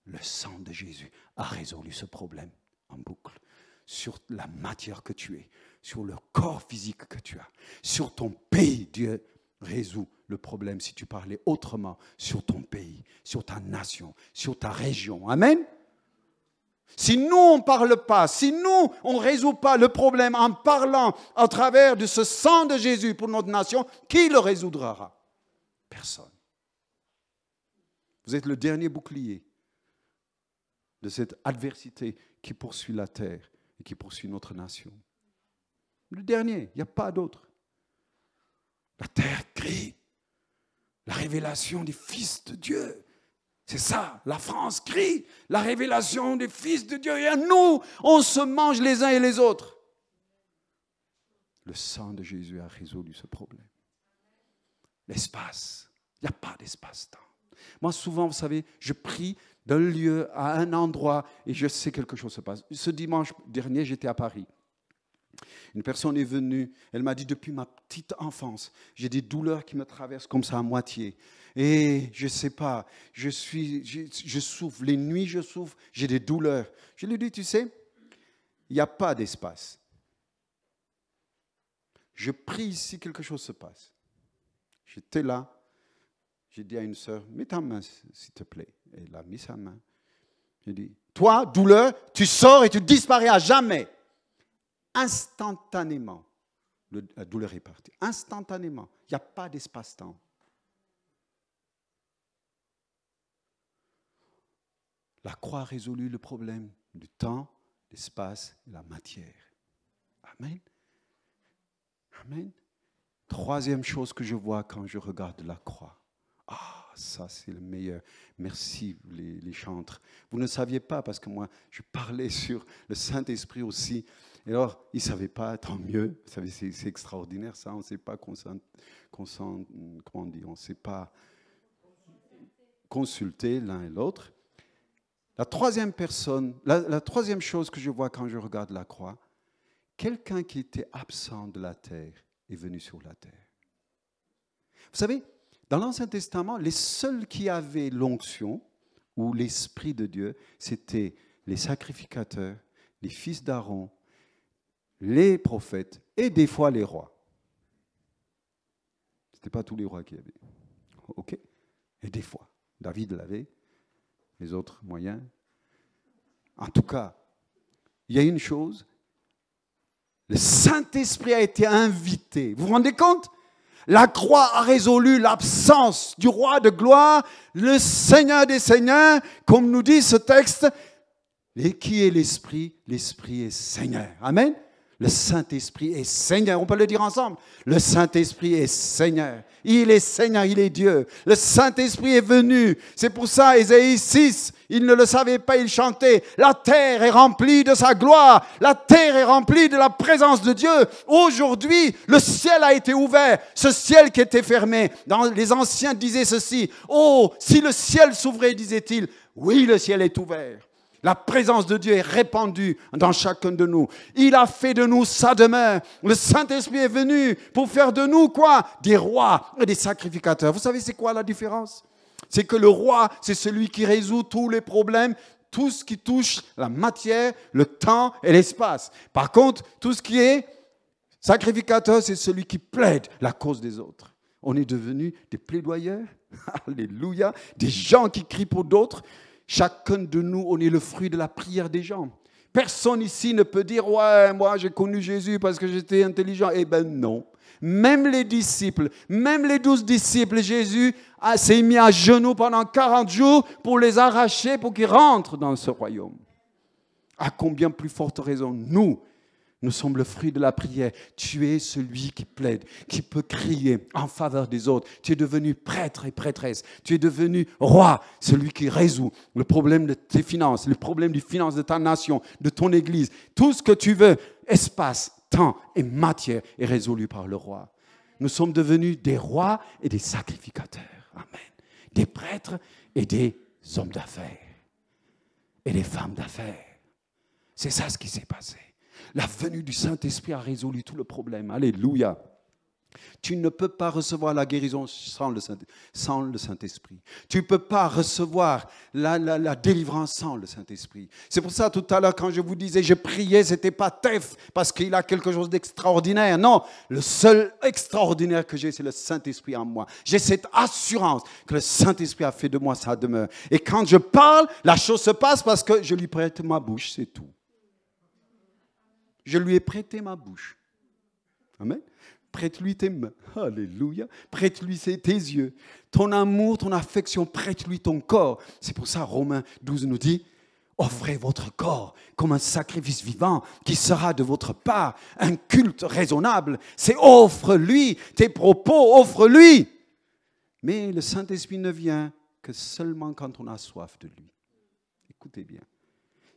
S1: Le sang de Jésus a résolu ce problème en boucle. Sur la matière que tu es, sur le corps physique que tu as, sur ton pays, Dieu résout le problème, si tu parlais autrement, sur ton pays, sur ta nation, sur ta région. Amen. Si nous, on ne parle pas, si nous, on ne résout pas le problème en parlant à travers de ce sang de Jésus pour notre nation, qui le résoudra? Personne. Vous êtes le dernier bouclier de cette adversité qui poursuit la terre et qui poursuit notre nation. Le dernier, il n'y a pas d'autre. La terre crie. La révélation des fils de Dieu C'est ça, la France crie la révélation des fils de Dieu. Et à nous, on se mange les uns et les autres. Le sang de Jésus a résolu ce problème. L'espace, il n'y a pas d'espace-temps. Moi, souvent, vous savez, je prie d'un lieu à un endroit et je sais quelque chose se passe. Ce dimanche dernier, j'étais à Paris. Une personne est venue, elle m'a dit, depuis ma petite enfance, j'ai des douleurs qui me traversent comme ça à moitié. Et je ne sais pas, je souffre, les nuits je souffre, j'ai des douleurs. Je lui ai dit, tu sais, il n'y a pas d'espace. Je prie ici, quelque chose se passe. J'étais là, j'ai dit à une sœur, mets ta main s'il te plaît. Elle a mis sa main. J'ai dit, toi, douleur, tu sors et tu disparais à jamais. Instantanément, la douleur est partie. Instantanément, il n'y a pas d'espace-temps. La croix a résolu le problème du temps, l'espace et la matière. Amen. Amen. Troisième chose que je vois quand je regarde la croix. Ah, ça c'est le meilleur. Merci les chantres. Vous ne saviez pas parce que moi je parlais sur le Saint-Esprit aussi. Et alors, ils ne savaient pas, tant mieux. Vous savez, c'est extraordinaire ça. On ne sait pas comment on dit, on ne sait pas consulter l'un et l'autre. La troisième chose que je vois quand je regarde la croix, quelqu'un qui était absent de la terre est venu sur la terre. Vous savez, dans l'Ancien Testament, les seuls qui avaient l'onction ou l'Esprit de Dieu, c'était les sacrificateurs, les fils d'Aaron, les prophètes et des fois les rois. Ce n'était pas tous les rois qui avaient. OK? Et des fois. David l'avait, les autres moyens. En tout cas, il y a une chose, le Saint-Esprit a été invité. Vous vous rendez compte? La croix a résolu l'absence du roi de gloire, le Seigneur des Seigneurs, comme nous dit ce texte. Et qui est l'Esprit? L'Esprit est Seigneur. Amen. Le Saint-Esprit est Seigneur. On peut le dire ensemble. Le Saint-Esprit est Seigneur. Il est Seigneur, il est Dieu. Le Saint-Esprit est venu. C'est pour ça, Ésaïe 6, il ne le savait pas, il chantait. La terre est remplie de sa gloire. La terre est remplie de la présence de Dieu. Aujourd'hui, le ciel a été ouvert. Ce ciel qui était fermé. Les anciens disaient ceci. Oh, si le ciel s'ouvrait, disait-il. Oui, le ciel est ouvert. La présence de Dieu est répandue dans chacun de nous. Il a fait de nous sa demeure. Le Saint-Esprit est venu pour faire de nous quoi? Des rois et des sacrificateurs. Vous savez c'est quoi la différence? C'est que le roi, c'est celui qui résout tous les problèmes, tout ce qui touche la matière, le temps et l'espace. Par contre, tout ce qui est sacrificateur, c'est celui qui plaide la cause des autres. On est devenus des plaidoyeurs, alléluia, des gens qui crient pour d'autres. Chacun de nous, on est le fruit de la prière des gens. Personne ici ne peut dire « Ouais, moi j'ai connu Jésus parce que j'étais intelligent. » Eh bien non. Même les disciples, même les 12 disciples, Jésus s'est mis à genoux pendant 40 jours pour les arracher, pour qu'ils rentrent dans ce royaume. À combien plus forte raison, nous sommes le fruit de la prière. Tu es celui qui plaide, qui peut crier en faveur des autres. Tu es devenu prêtre et prêtresse. Tu es devenu roi, celui qui résout le problème de tes finances, le problème des finances de ta nation, de ton église. Tout ce que tu veux, espace, temps et matière est résolu par le roi. Nous sommes devenus des rois et des sacrificateurs. Amen. Des prêtres et des hommes d'affaires. Et des femmes d'affaires. C'est ça ce qui s'est passé. La venue du Saint-Esprit a résolu tout le problème. Alléluia. Tu ne peux pas recevoir la guérison sans le Saint-Esprit. Tu ne peux pas recevoir la délivrance sans le Saint-Esprit. C'est pour ça, tout à l'heure, quand je vous disais, je priais, ce n'était pas Tef, parce qu'il a quelque chose d'extraordinaire. Non, le seul extraordinaire que j'ai, c'est le Saint-Esprit en moi. J'ai cette assurance que le Saint-Esprit a fait de moi sa demeure. Et quand je parle, la chose se passe parce que je lui prête ma bouche, c'est tout. Je lui ai prêté ma bouche. Amen. Prête-lui tes mains. Alléluia. Prête-lui tes yeux. Ton amour, ton affection, prête-lui ton corps. C'est pour ça, Romains 12 nous dit, offrez votre corps comme un sacrifice vivant qui sera de votre part un culte raisonnable. C'est offre-lui tes propos, offre-lui. Mais le Saint-Esprit ne vient que seulement quand on a soif de lui. Écoutez bien,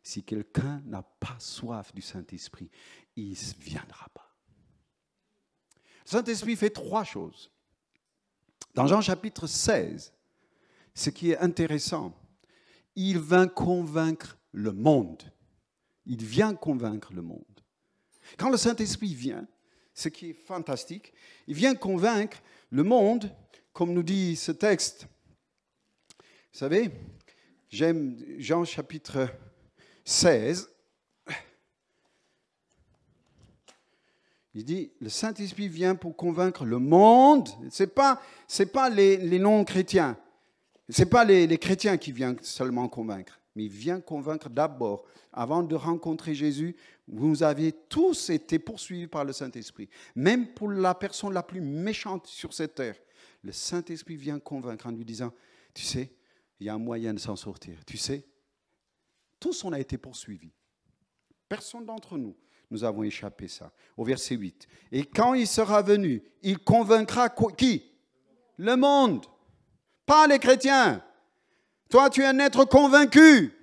S1: si quelqu'un n'a pas soif du Saint-Esprit, il ne viendra pas. Le Saint-Esprit fait 3 choses. Dans Jean chapitre 16, ce qui est intéressant, il vint convaincre le monde. Il vient convaincre le monde. Quand le Saint-Esprit vient, ce qui est fantastique, il vient convaincre le monde, comme nous dit ce texte. Vous savez, j'aime Jean chapitre 16. Il dit, le Saint-Esprit vient pour convaincre le monde. Ce n'est pas les non-chrétiens. Ce n'est pas les chrétiens qui viennent seulement convaincre. Mais il vient convaincre d'abord. Avant de rencontrer Jésus, vous avez tous été poursuivis par le Saint-Esprit. Même pour la personne la plus méchante sur cette terre. Le Saint-Esprit vient convaincre en lui disant, tu sais, il y a un moyen de s'en sortir. Tu sais, tous on a été poursuivis. Personne d'entre nous. Nous avons échappé ça. Au verset 8. Et quand il sera venu, il convaincra qui? Le monde. Pas les chrétiens. Toi, tu es un être convaincu.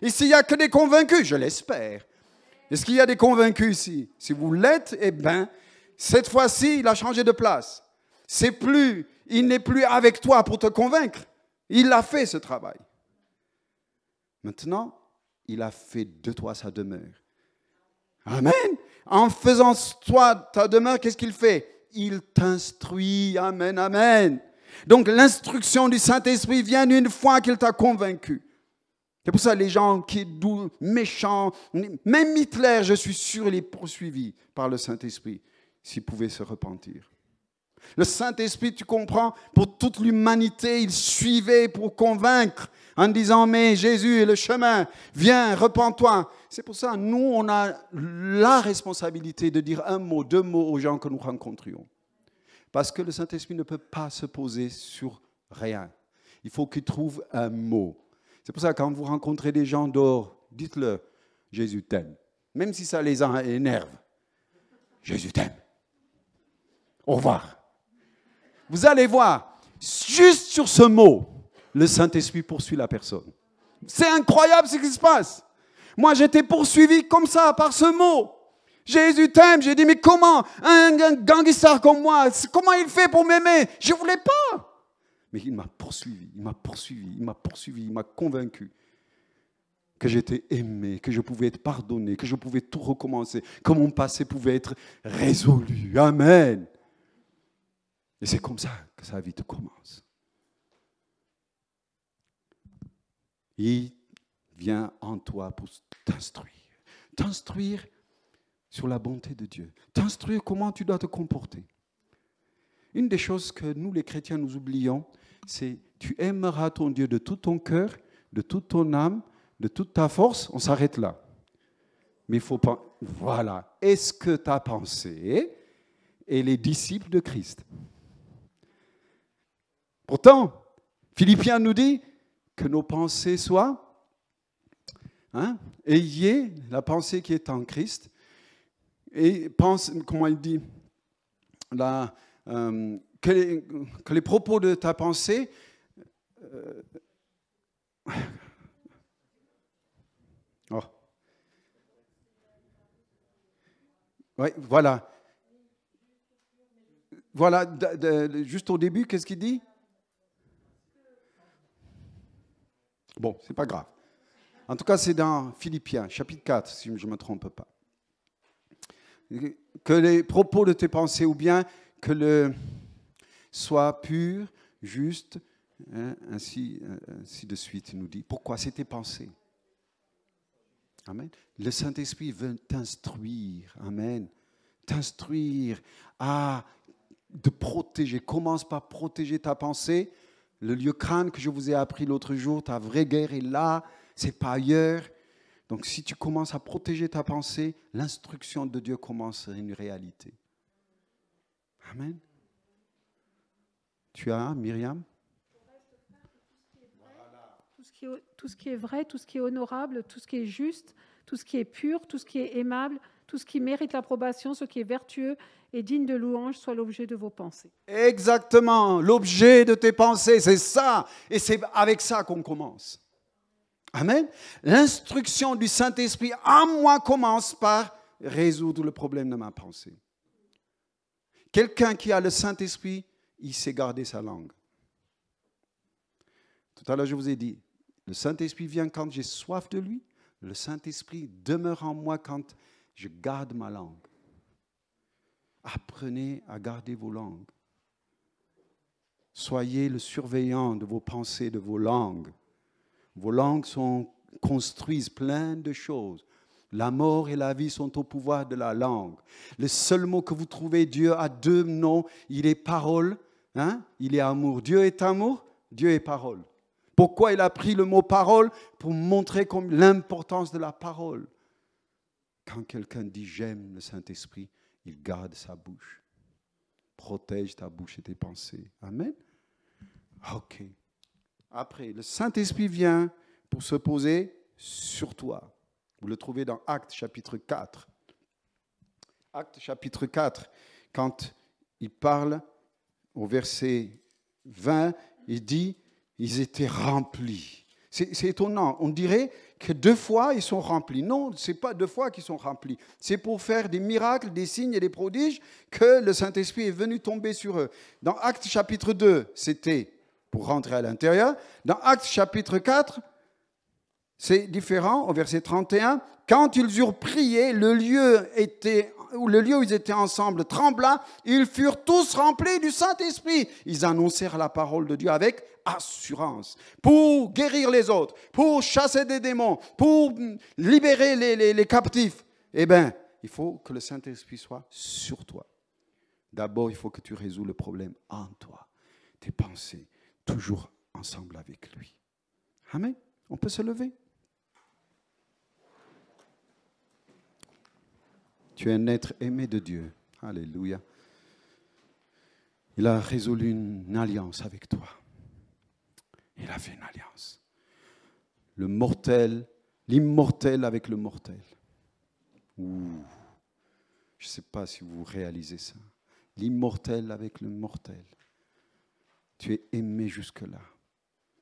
S1: Ici, il n'y a que des convaincus, je l'espère. Est-ce qu'il y a des convaincus ici? Si vous l'êtes, eh bien, cette fois-ci, il a changé de place. Il n'est plus avec toi pour te convaincre. Il a fait ce travail. Maintenant, il a fait de toi sa demeure. Amen. En faisant toi ta demeure, qu'est-ce qu'il fait? Il t'instruit. Amen, amen. Donc l'instruction du Saint-Esprit vient une fois qu'il t'a convaincu. C'est pour ça les gens qui sont doux, méchants, même Hitler, je suis sûr, il est poursuivi par le Saint-Esprit s'il pouvait se repentir. Le Saint-Esprit, tu comprends, pour toute l'humanité, il suivait pour convaincre en disant, mais Jésus est le chemin, viens, repens-toi. C'est pour ça, nous, on a la responsabilité de dire un mot, 2 mots aux gens que nous rencontrions. Parce que le Saint-Esprit ne peut pas se poser sur rien. Il faut qu'il trouve un mot. C'est pour ça que quand vous rencontrez des gens dehors, dites-leur, Jésus t'aime. Même si ça les énerve. Jésus t'aime. Au revoir. Vous allez voir, juste sur ce mot, le Saint-Esprit poursuit la personne. C'est incroyable ce qui se passe. Moi, j'étais poursuivi comme ça, par ce mot. Jésus t'aime. J'ai dit, mais comment un gangster comme moi, comment il fait pour m'aimer? Je ne voulais pas. Mais il m'a poursuivi, il m'a convaincu que j'étais aimé, que je pouvais être pardonné, que je pouvais tout recommencer, que mon passé pouvait être résolu. Amen. Et c'est comme ça que sa vie te commence. Il vient en toi pour t'instruire. T'instruire sur la bonté de Dieu. T'instruire comment tu dois te comporter. Une des choses que nous, les chrétiens, nous oublions, c'est tu aimeras ton Dieu de tout ton cœur, de toute ton âme, de toute ta force. On s'arrête là. Mais il faut pas... Voilà. Est-ce que ta pensée est les disciples de Christ? Pourtant, Philippiens nous dit que nos pensées soient, ayez la pensée qui est en Christ, et pense, comment il dit, que les propos de ta pensée oui, voilà. Voilà, juste au début, qu'est-ce qu'il dit? Bon, c'est pas grave. En tout cas, c'est dans Philippiens, chapitre 4, si je ne me trompe pas. Que les propos de tes pensées, ou bien que soient purs, justes, ainsi de suite, il nous dit. Pourquoi? C'est tes pensées. Amen. Le Saint-Esprit veut t'instruire. Amen. T'instruire à te protéger. Commence par protéger ta pensée. Le lieu crâne que je vous ai appris l'autre jour, ta vraie guerre est là, c'est pas ailleurs. Donc si tu commences à protéger ta pensée, l'instruction de Dieu commence à une réalité. Amen. Tu as, Myriam?
S2: Tout ce qui est vrai, tout ce qui est honorable, tout ce qui est juste, tout ce qui est pur, tout ce qui est aimable, tout ce qui mérite l'approbation, ce qui est vertueux et digne de louange, soit l'objet de vos pensées.
S1: Exactement, l'objet de tes pensées, c'est ça. Et c'est avec ça qu'on commence. Amen. L'instruction du Saint-Esprit en moi commence par résoudre le problème de ma pensée. Quelqu'un qui a le Saint-Esprit, il sait garder sa langue. Tout à l'heure, je vous ai dit, le Saint-Esprit vient quand j'ai soif de lui. Le Saint-Esprit demeure en moi quand je garde ma langue. Apprenez à garder vos langues. Soyez le surveillant de vos pensées, de vos langues. Vos langues construisent plein de choses. La mort et la vie sont au pouvoir de la langue. Le seul mot que vous trouvez, Dieu a deux noms. Il est parole, il est amour. Dieu est amour, Dieu est parole. Pourquoi il a pris le mot parole? Pour montrer comme l'importance de la parole. Quand quelqu'un dit j'aime le Saint-Esprit, il garde sa bouche. Protège ta bouche et tes pensées. Amen. Ok. Après, le Saint-Esprit vient pour se poser sur toi. Vous le trouvez dans Actes chapitre 4. Actes chapitre 4, quand il parle au verset 20, il dit, ils étaient remplis. C'est étonnant. On dirait que 2 fois, ils sont remplis. Non, ce n'est pas 2 fois qu'ils sont remplis. C'est pour faire des miracles, des signes et des prodiges que le Saint-Esprit est venu tomber sur eux. Dans Actes chapitre 2, c'était pour rentrer à l'intérieur. Dans Actes chapitre 4, c'est différent, au verset 31. Quand ils eurent prié, le lieu où ils étaient ensemble trembla, ils furent tous remplis du Saint-Esprit. Ils annoncèrent la parole de Dieu avec assurance, pour guérir les autres, pour chasser des démons, pour libérer les captifs. Eh bien, il faut que le Saint-Esprit soit sur toi. D'abord, il faut que tu résous le problème en toi. Tes pensées, toujours ensemble avec lui. Amen. On peut se lever. Tu es un être aimé de Dieu. Alléluia. Il a résolu une alliance avec toi. Il a fait une alliance. Le mortel, l'immortel avec le mortel. Ouh. Je ne sais pas si vous réalisez ça. L'immortel avec le mortel. Tu es aimé jusque-là.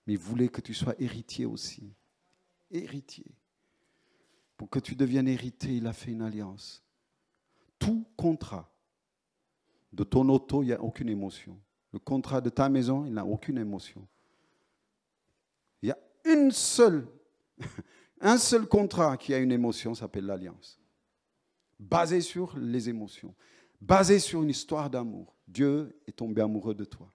S1: Mais il voulait que tu sois héritier aussi. Héritier. Pour que tu deviennes héritier, il a fait une alliance. Tout contrat de ton auto, il n'y a aucune émotion. Le contrat de ta maison, il n'a aucune émotion. Il y a un seul contrat qui a une émotion, ça s'appelle l'alliance. Basé sur les émotions. Basé sur une histoire d'amour. Dieu est tombé amoureux de toi.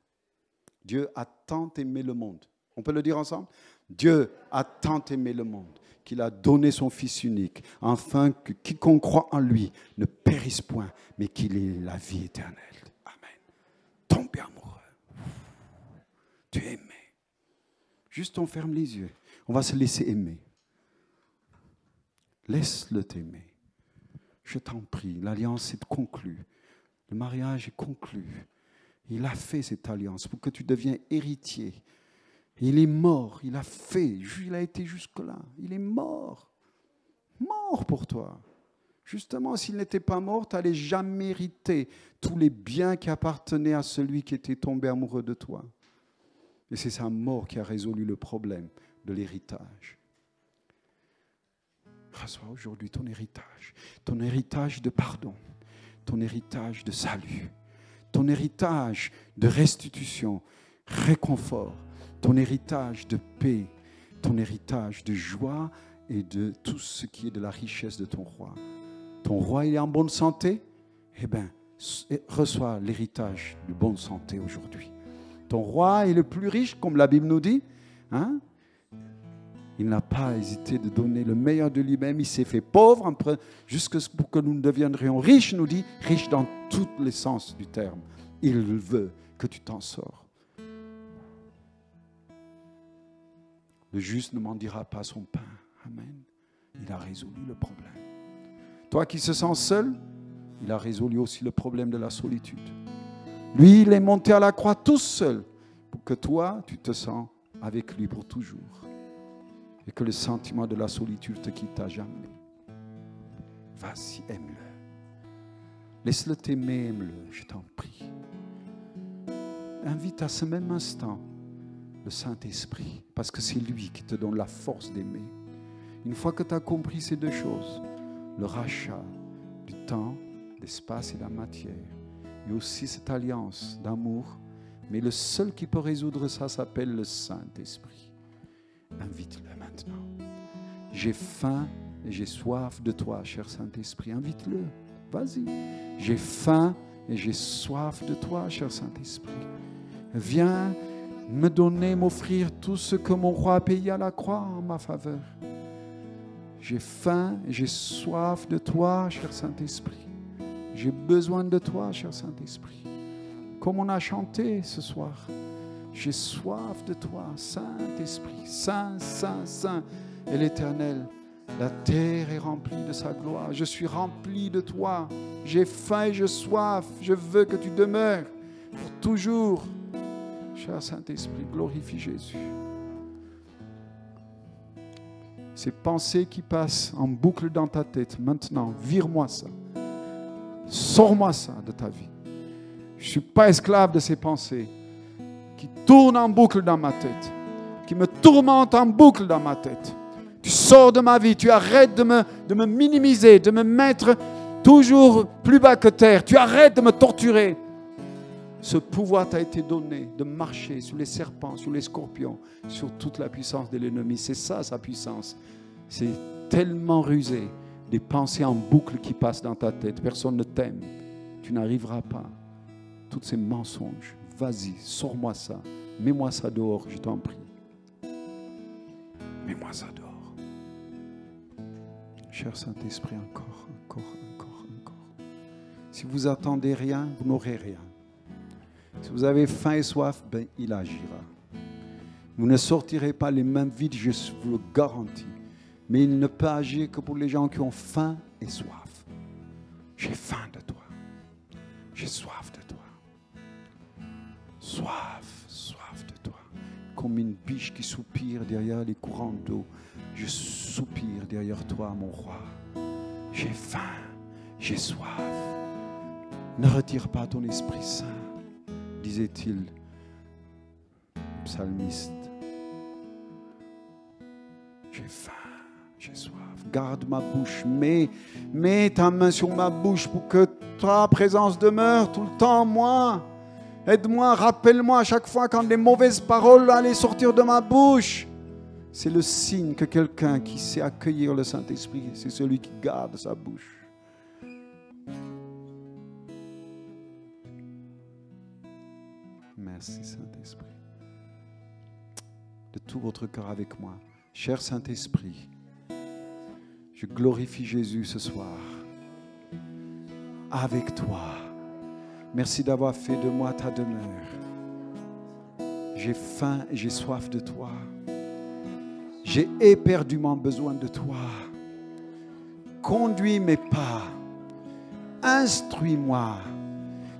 S1: Dieu a tant aimé le monde. On peut le dire ensemble? Dieu a tant aimé le monde qu'il a donné son Fils unique, afin que quiconque croit en lui ne périsse point, mais qu'il ait la vie éternelle. Amen. Tombé amoureux. Tu es aimé. Juste on ferme les yeux. On va se laisser aimer. Laisse-le t'aimer. Je t'en prie, l'alliance est conclue. Le mariage est conclu. Il a fait cette alliance pour que tu deviennes héritier. Il est mort, il a fait, il a été jusque-là. Il est mort. Mort pour toi. Justement, s'il n'était pas mort, tu n'allais jamais hériter tous les biens qui appartenaient à celui qui était tombé amoureux de toi. Et c'est sa mort qui a résolu le problème de l'héritage. Reçois aujourd'hui ton héritage de pardon, ton héritage de salut, ton héritage de restitution, réconfort, ton héritage de paix, ton héritage de joie et de tout ce qui est de la richesse de ton roi. Ton roi, il est en bonne santé? Eh bien, reçois l'héritage de bonne santé aujourd'hui. Ton roi est le plus riche, comme la Bible nous dit. Il n'a pas hésité de donner le meilleur de lui-même. Il s'est fait pauvre jusqu'à ce que nous deviendrions riches, nous dit, riches dans tous les sens du terme. Il veut que tu t'en sors. Le juste ne mendira pas son pain. Amen. Il a résolu le problème. Toi qui se sens seul, il a résolu aussi le problème de la solitude. Lui, il est monté à la croix tout seul pour que toi, tu te sens avec lui pour toujours. Et que le sentiment de la solitude te quitte à jamais. Vas-y, aime-le. Laisse-le t'aimer, aime-le, je t'en prie. Invite à ce même instant le Saint-Esprit, parce que c'est lui qui te donne la force d'aimer. Une fois que tu as compris ces deux choses, le rachat du temps, l'espace et la matière, et aussi cette alliance d'amour, mais le seul qui peut résoudre ça s'appelle le Saint-Esprit. Invite-le maintenant. J'ai faim et j'ai soif de toi, cher Saint-Esprit. Invite-le. Vas-y. J'ai faim et j'ai soif de toi, cher Saint-Esprit. Viens me donner, m'offrir tout ce que mon roi a payé à la croix en ma faveur. J'ai faim et j'ai soif de toi, cher Saint-Esprit. J'ai besoin de toi, cher Saint-Esprit. Comme on a chanté ce soir, j'ai soif de toi, Saint-Esprit. Saint, Saint, Saint est l'Éternel. La terre est remplie de sa gloire. Je suis rempli de toi. J'ai faim et j'ai soif. Je veux que tu demeures pour toujours. Cher Saint-Esprit, glorifie Jésus. Ces pensées qui passent en boucle dans ta tête, maintenant, vire-moi ça. Sors-moi ça de ta vie. Je ne suis pas esclave de ces pensées qui tournent en boucle dans ma tête, qui me tourmentent en boucle dans ma tête. Tu sors de ma vie, tu arrêtes de me minimiser, de me mettre toujours plus bas que terre. Tu arrêtes de me torturer. Ce pouvoir t'a été donné de marcher sur les serpents, sur les scorpions, sur toute la puissance de l'ennemi. C'est ça sa puissance. C'est tellement rusé. Des pensées en boucle qui passent dans ta tête. Personne ne t'aime. Tu n'arriveras pas. Tous ces mensonges. Vas-y, sors-moi ça. Mets-moi ça dehors, je t'en prie. Mets-moi ça dehors. Cher Saint-Esprit, encore. Si vous attendez rien, vous n'aurez rien. Si vous avez faim et soif, ben, il agira. Vous ne sortirez pas les mains vides, je vous le garantis. Mais il ne peut agir que pour les gens qui ont faim et soif. J'ai faim de toi. J'ai soif de toi. Soif de toi. Comme une biche qui soupire derrière les courants d'eau. Je soupire derrière toi, mon roi. J'ai faim, j'ai soif. Ne retire pas ton Esprit Saint, disait-il, psalmiste. J'ai faim, j'ai soif. Garde ma bouche, mets ta main sur ma bouche pour que ta présence demeure tout le temps en moi. Aide-moi, rappelle-moi à chaque fois quand des mauvaises paroles allaient sortir de ma bouche. C'est le signe que quelqu'un qui sait accueillir le Saint-Esprit, c'est celui qui garde sa bouche. Merci Saint-Esprit. De tout votre cœur avec moi. Cher Saint-Esprit, je glorifie Jésus ce soir. Avec toi. Merci d'avoir fait de moi ta demeure. J'ai faim et j'ai soif de toi. J'ai éperdument besoin de toi. Conduis mes pas. Instruis-moi.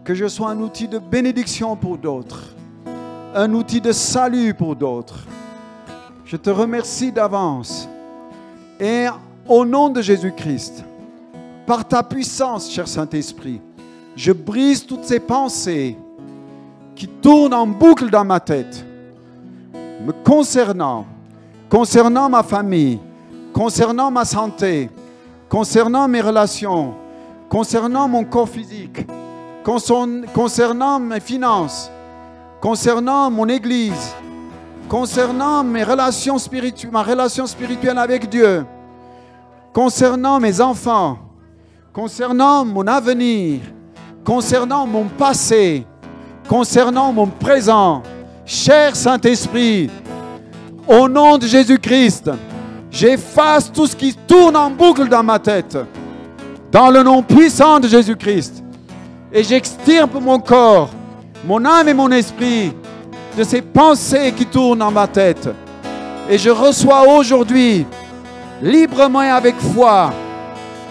S1: Que je sois un outil de bénédiction pour d'autres. Un outil de salut pour d'autres. Je te remercie d'avance. Et au nom de Jésus-Christ, par ta puissance, cher Saint-Esprit, je brise toutes ces pensées qui tournent en boucle dans ma tête, me concernant ma famille, concernant ma santé, concernant mes relations, concernant mon corps physique, concernant mes finances, concernant mon église, concernant ma relation spirituelle avec Dieu, concernant mes enfants, concernant mon avenir, concernant mon passé, concernant mon présent. Cher Saint-Esprit, au nom de Jésus-Christ, j'efface tout ce qui tourne en boucle dans ma tête, dans le nom puissant de Jésus-Christ. Et j'extirpe mon corps, mon âme et mon esprit de ces pensées qui tournent dans ma tête. Et je reçois aujourd'hui, librement et avec foi,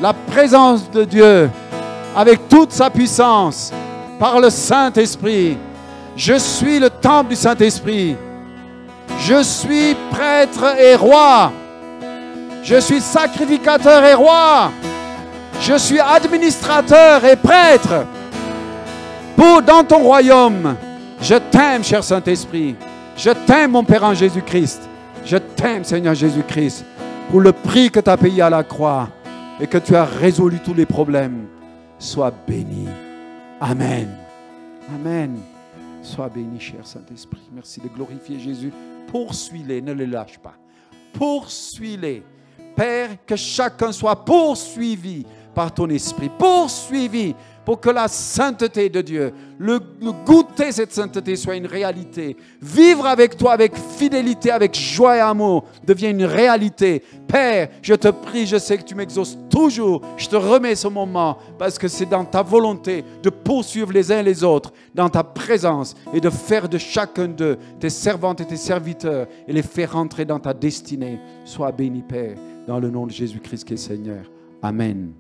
S1: la présence de Dieu, avec toute sa puissance, par le Saint-Esprit. Je suis le temple du Saint-Esprit. Je suis prêtre et roi. Je suis sacrificateur et roi. Je suis administrateur et prêtre dans ton royaume. Je t'aime, cher Saint-Esprit. Je t'aime, mon Père en Jésus-Christ. Je t'aime, Seigneur Jésus-Christ, pour le prix que tu as payé à la croix et que tu as résolu tous les problèmes. Sois béni. Amen. Amen. Sois béni, cher Saint-Esprit. Merci de glorifier Jésus. Poursuis-les, ne les lâche pas. Poursuis-les. Père, que chacun soit poursuivi par ton esprit. Poursuivi pour que la sainteté de Dieu, le goûter cette sainteté soit une réalité. Vivre avec toi, avec fidélité, avec joie et amour, devient une réalité. Père, je te prie, je sais que tu m'exauces toujours. Je te remets ce moment parce que c'est dans ta volonté de poursuivre les uns les autres, dans ta présence et de faire de chacun d'eux tes servantes et tes serviteurs et les faire rentrer dans ta destinée. Sois béni, Père, dans le nom de Jésus-Christ qui est Seigneur. Amen.